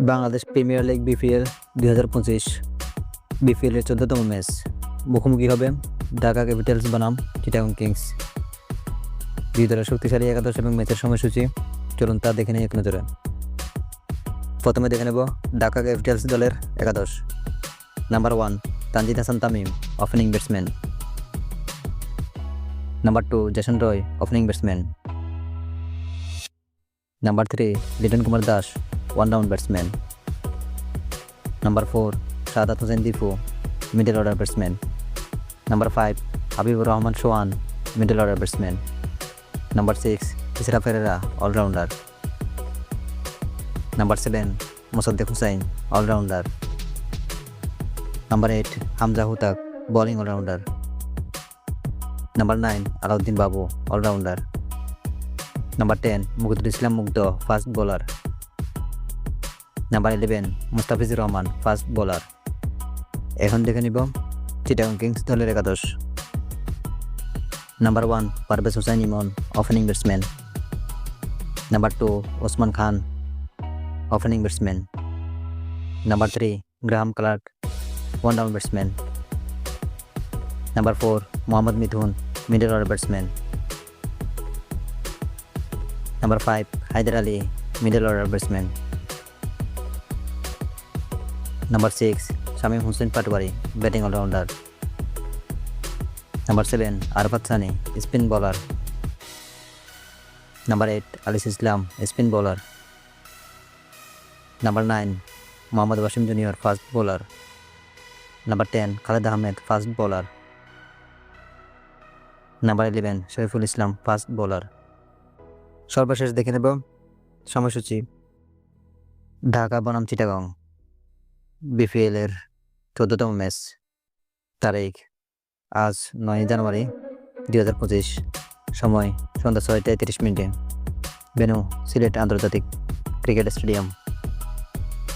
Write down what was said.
Bangladesh premier league BPL 2025 বিপিএলের 14তম match মুখোমুখি হবে ঢাকা ক্যাপিটালস বনাম চিটাগং কিংস। দুই দলের শক্তিশালী একাদশ এবং ম্যাচের সময়সূচি চলুন তা দেখে নিই এক নজরে। প্রথমে দেখে নেব ঢাকা ক্যাপিটালস দলের একাদশ। Number 1 Tanzid Hasan Tamim, opening batsman. Number 2 Jason Roy, opening batsman. Number 3 Liton Kumar Das, one-down batsman. Number 4 Shahadat Hossain Difu, middle order batsman. Number 5 Habibur Rahman Shohan, middle order batsman. Number 6 Isra Ferreira, all-rounder. Number 7 Mosaddeq Hossain, all-rounder. Number 8 Hamza Hutak, bowling all-rounder. Number 9 Alauddin Babu, all-rounder. Number 10 Mughidul Islam Mugdho, fast bowler. Number 11 Mustafizur Rahman, fast bowler. এখন দেখে নিব Chittagong Kings দলের একাদশ। Number 1 Parvez Hossain Emon, opening batsman. Number 2 Osman Khan, opening batsman. Number 3 Graham Clarke, one-down batsman. Number 4 Mohammad Mithun, middle order batsman. Number 5 Haider Ali, middle order batsman. Number 6 Shamim Hussain Patwari, batting all-rounder. Number 7 Arfat Sani, spin bowler. Number 8 Alis Islam, spin bowler. Number 9 Mohammad Wasim Junior, fast bowler. Number 10 Khalid Ahmed, fast bowler. Number 11 Saiful Islam, fast bowler. সর্বশেষ দেখে নেব সময়সূচি। ঢাকা বনাম চিটাগং বিপিএলের 14তম match. তারিখ আজ 9 জানুয়ারি 2025। সময় সন্ধ্যা 6:33। Venue Sylhet আন্তর্জাতিক ক্রিকেট স্টেডিয়াম।